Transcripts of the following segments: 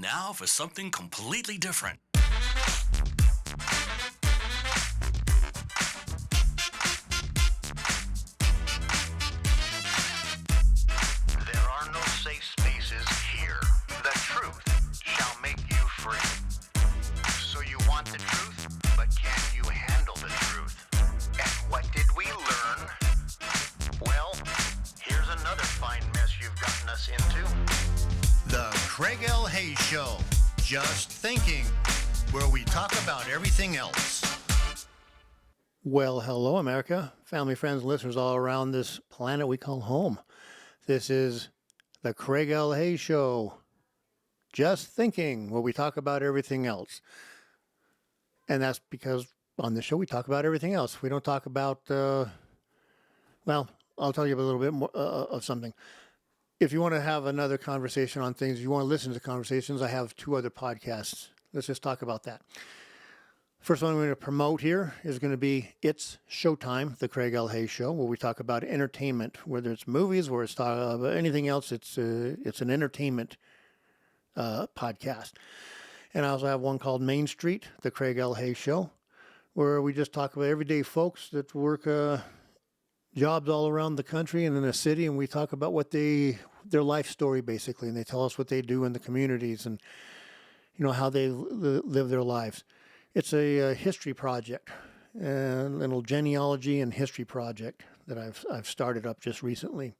now for something completely different. There are no safe spaces here. The truth shall make you free. So you want the truth, but can you handle the truth? And what did we learn? Well, here's another fine mess you've gotten us into. The Craig L. Hayes Show. Just thinking, where we talk about everything else. Well, hello, America. Family, friends, listeners all around this planet we call home. This is the Craig L. Hayes Show. Just thinking, where we talk about everything else. And that's because on this show we talk about everything else. We don't talk about, well, I'll tell you a little bit more of something. If you want to have another conversation on things, if you want to listen to conversations, I have 2 other podcasts. Let's just talk about that. First one I'm going to promote here is going to be It's Showtime, the Craig L. Hayes Show, where we talk about entertainment, whether it's movies or it's anything else. It's an entertainment podcast. And I also have one called Main Street, the Craig L. Hayes Show, where we just talk about everyday folks that work jobs all around the country and in the city, and we talk about what their life story basically, and they tell us what they do in the communities and how they live their lives. It's a history project, a little genealogy and history project that I've started up just recently.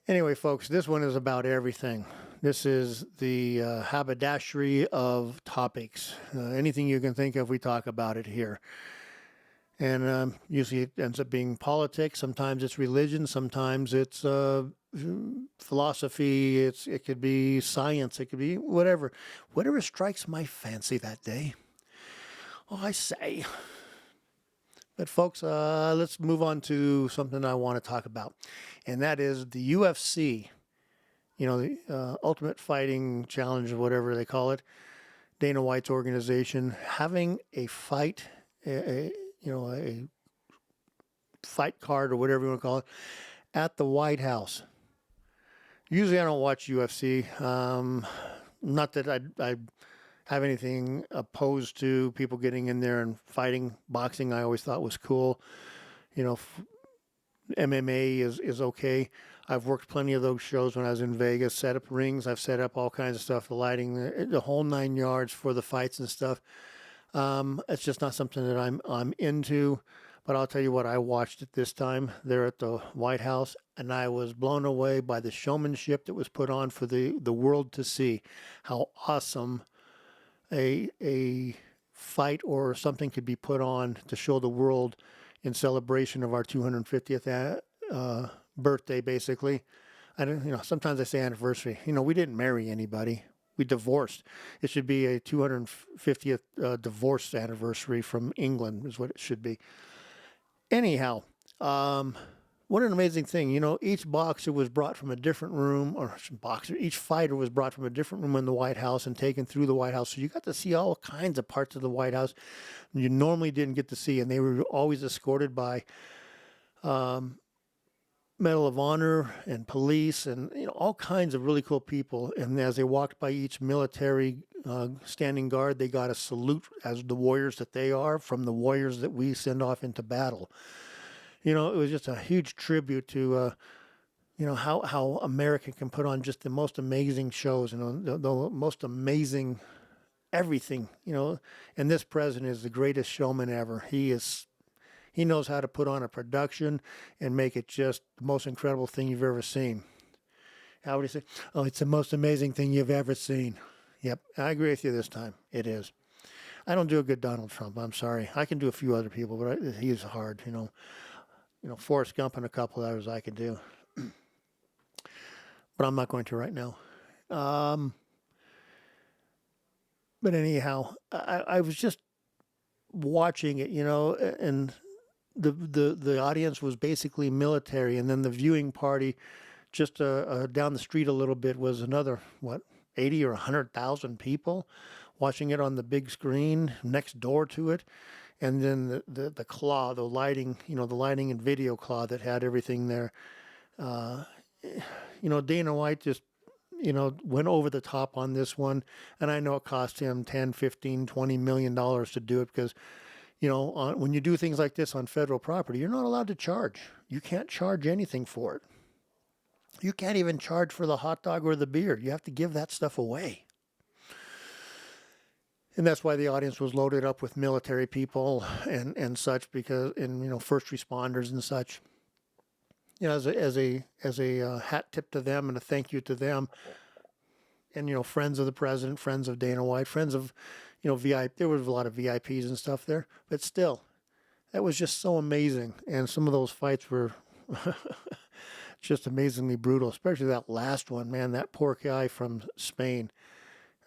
Anyway, folks, this one is about everything. This is the haberdashery of topics. Anything you can think of, we talk about it here. And usually it ends up being politics. Sometimes it's religion. Sometimes it's philosophy. It could be science. It could be whatever. Whatever strikes my fancy that day. Oh, I say. But folks, let's move on to something I want to talk about. And that is the UFC. The Ultimate Fighting Challenge or whatever they call it. Dana White's organization having a fight, a fight card or whatever you want to call it, at the White House. Usually I don't watch UFC. Not that I have anything opposed to people getting in there and fighting. Boxing I always thought was cool. MMA is okay. I've worked plenty of those shows when I was in Vegas, set up rings. I've set up all kinds of stuff, the lighting, the whole 9 yards for the fights and stuff. It's just not something that I'm into, but I'll tell you what, I watched it this time there at the White House, and I was blown away by the showmanship that was put on for the world to see. How awesome a fight or something could be put on to show the world in celebration of our 250th birthday, basically. Sometimes I say anniversary. We didn't marry anybody. We divorced. It should be a 250th divorce anniversary from England is what it should be. Anyhow, what an amazing thing. Each boxer was brought from a different room, each fighter was brought from a different room in the White House and taken through the White House. So you got to see all kinds of parts of the White House you normally didn't get to see. And they were always escorted by Medal of Honor and police and all kinds of really cool people. And as they walked by each military standing guard, they got a salute as the warriors that they are from the warriors that we send off into battle. It was just a huge tribute to how America can put on just the most amazing shows, the most amazing everything. And this president is the greatest showman ever. He knows how to put on a production and make it just the most incredible thing you've ever seen. How would you say? Oh, it's the most amazing thing you've ever seen. Yep, I agree with you this time. It is. I don't do a good Donald Trump. I'm sorry. I can do a few other people, but he's hard. Forrest Gump and a couple others I could do. But I'm not going to right now. But anyhow, I was just watching it, and the audience was basically military, and then the viewing party just down the street a little bit was another 80 or 100,000 people watching it on the big screen next door to it, and then the claw, the lighting, the lighting and video claw that had everything there. Dana White just went over the top on this one. And I know it cost him 10, 15, 20 million dollars to do it because, when you do things like this on federal property, you're not allowed to charge. You can't charge anything for it. You can't even charge for the hot dog or the beer. You have to give that stuff away. And that's why the audience was loaded up with military people and such, because, and first responders and such. As a hat tip to them and a thank you to them, and friends of the president, friends of Dana White, friends of VIP. There was a lot of VIPs and stuff there, but still, that was just so amazing. And some of those fights were just amazingly brutal, especially that last one. Man, that poor guy from Spain.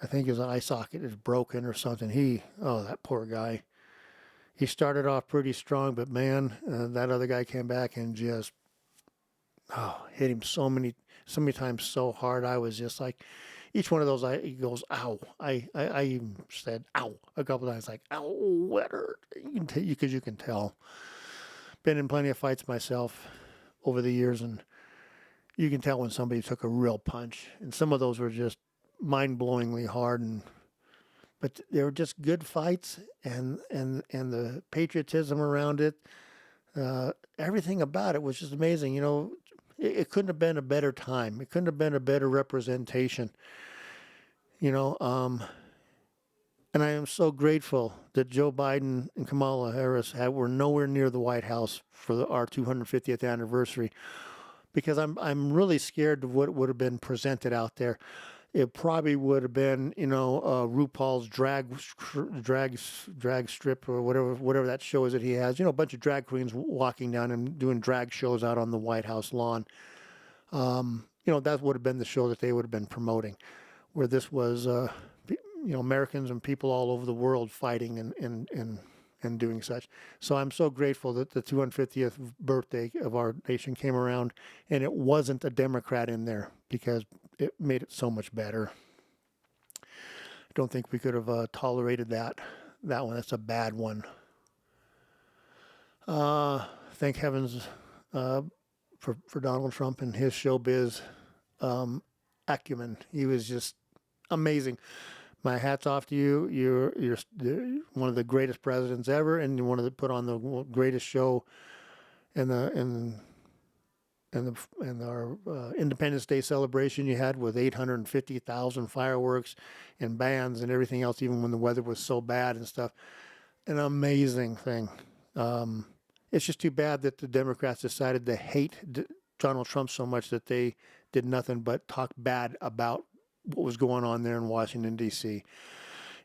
I think his eye socket is broken or something. That poor guy. He started off pretty strong, but man, that other guy came back and just hit him so many times so hard. I was just like, each one of those, he goes, ow. I even said, ow, a couple times, like, ow, that hurt. Because you can tell. Been in plenty of fights myself over the years, and you can tell when somebody took a real punch. And some of those were just mind-blowingly hard, but they were just good fights, and the patriotism around it, everything about it was just amazing. It couldn't have been a better time. It couldn't have been a better representation. And I am so grateful that Joe Biden and Kamala Harris were nowhere near the White House for our 250th anniversary, because I'm really scared of what would have been presented out there. It probably would have been, RuPaul's drag strip or whatever that show is that he has. A bunch of drag queens walking down and doing drag shows out on the White House lawn. That would have been the show that they would have been promoting, where this was, Americans and people all over the world fighting and doing such. So I'm so grateful that the 250th birthday of our nation came around and it wasn't a Democrat in there, because it made it so much better. I don't think we could have tolerated that one. That's a bad one. Thank heavens for Donald Trump and his showbiz acumen. He was just amazing. My hat's off to you. You're one of the greatest presidents ever, and you wanted to put on the greatest show in our Independence Day celebration you had, with 850,000 fireworks and bands and everything else, even when the weather was so bad and stuff. An amazing thing. It's just too bad that the Democrats decided to hate Donald Trump so much that they did nothing but talk bad about what was going on there in Washington, D.C.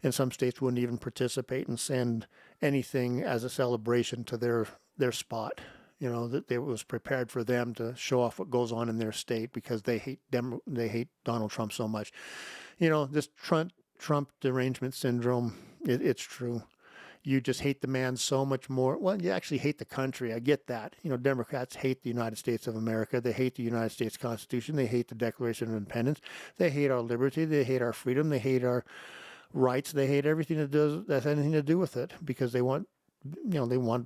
And some states wouldn't even participate and send anything as a celebration to their spot. That it was prepared for them to show off what goes on in their state, because they hate Donald Trump so much. This Trump derangement syndrome, it's true. You just hate the man so much more. Well, you actually hate the country. I get that. Democrats hate the United States of America. They hate the United States Constitution. They hate the Declaration of Independence. They hate our liberty. They hate our freedom. They hate our rights. They hate everything that has anything to do with it, because they want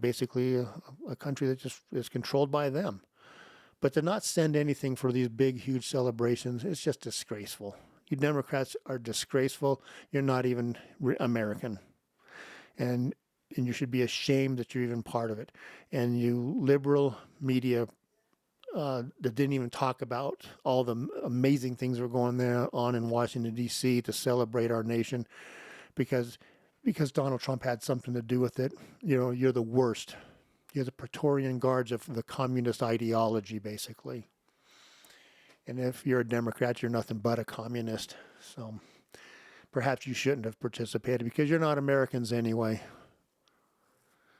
basically a country that just is controlled by them. But to not send anything for these big, huge celebrations, it's just disgraceful. You Democrats are disgraceful. You're not even American. And you should be ashamed that you're even part of it. And you liberal media that didn't even talk about all the amazing things that were going on in Washington, D.C. to celebrate our nation, because Donald Trump had something to do with it. You're the worst. You're the Praetorian Guards of the communist ideology, basically. And if you're a Democrat, you're nothing but a communist. So perhaps you shouldn't have participated, because you're not Americans anyway.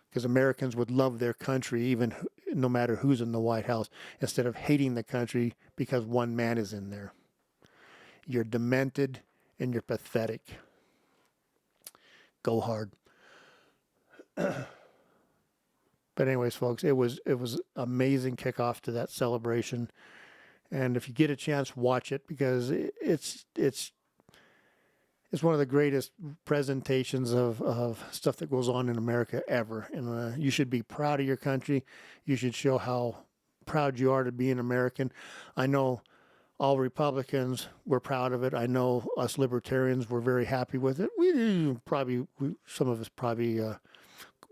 Because Americans would love their country, even no matter who's in the White House, instead of hating the country because one man is in there. You're demented and you're pathetic. Go hard. But anyways, folks, it was amazing kickoff to that celebration. And if you get a chance, watch it, because it's one of the greatest presentations of stuff that goes on in America ever. And you should be proud of your country. You should show how proud you are to be an American. I know All Republicans were proud of it. I know us libertarians were very happy with it. Some of us probably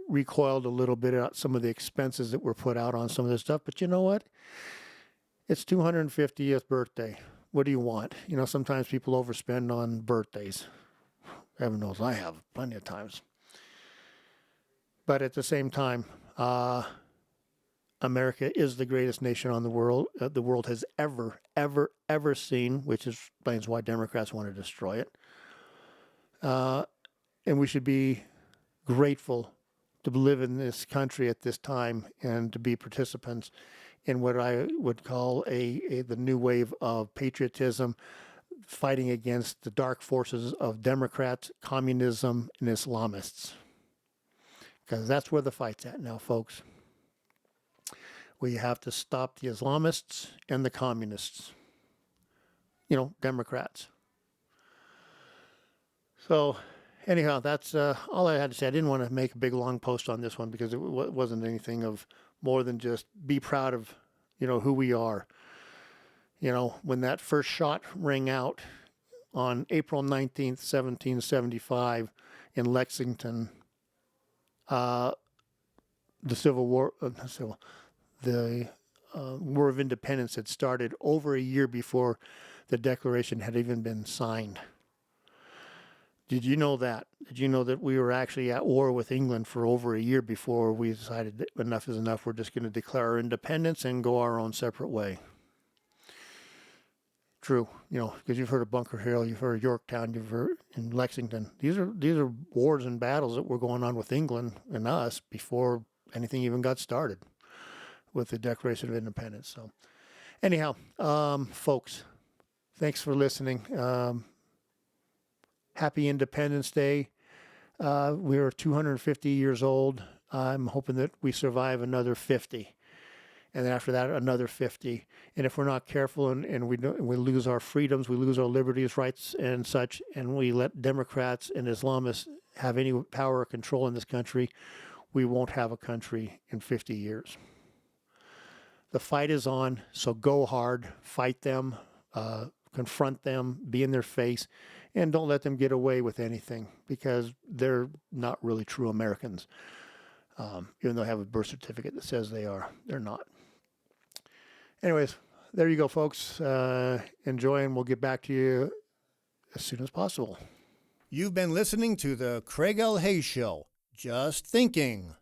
recoiled a little bit at some of the expenses that were put out on some of this stuff. But you know what? It's 250th birthday. What do you want? You know, sometimes people overspend on birthdays. Heaven knows I have plenty of times. But at the same time, America is the greatest nation on the world has ever seen, which explains why Democrats want to destroy it. And we should be grateful to live in this country at this time and to be participants in what I would call the new wave of patriotism, fighting against the dark forces of Democrats, communism, and Islamists. Because that's where the fight's at now, folks. We have to stop the Islamists and the communists. You know, Democrats. So, anyhow, that's all I had to say. I didn't want to make a big, long post on this one because it wasn't anything of more than just be proud of, you know, who we are. You know, when that first shot rang out on April 19th, 1775 in Lexington, the War of Independence had started over a year before the Declaration had even been signed. Did you know that? Did you know that we were actually at war with England for over a year before we decided that enough is enough? We're just going to declare our independence and go our own separate way. True, you know, because you've heard of Bunker Hill, you've heard of Yorktown, you've heard in Lexington. These are wars and battles that were going on with England and us before anything even got started with the Declaration of Independence. So, anyhow, folks, thanks for listening. Happy Independence Day. We are 250 years old. I'm hoping that we survive another 50. And then after that, another 50. And if we're not careful and we lose our freedoms, we lose our liberties, rights, and such, and we let Democrats and Islamists have any power or control in this country, we won't have a country in 50 years. The fight is on, so go hard, fight them, confront them, be in their face, and don't let them get away with anything because they're not really true Americans. Even though they have a birth certificate that says they are, they're not. Anyways, there you go, folks. Enjoy, and we'll get back to you as soon as possible. You've been listening to the Craig L. Hayes Show. Just thinking.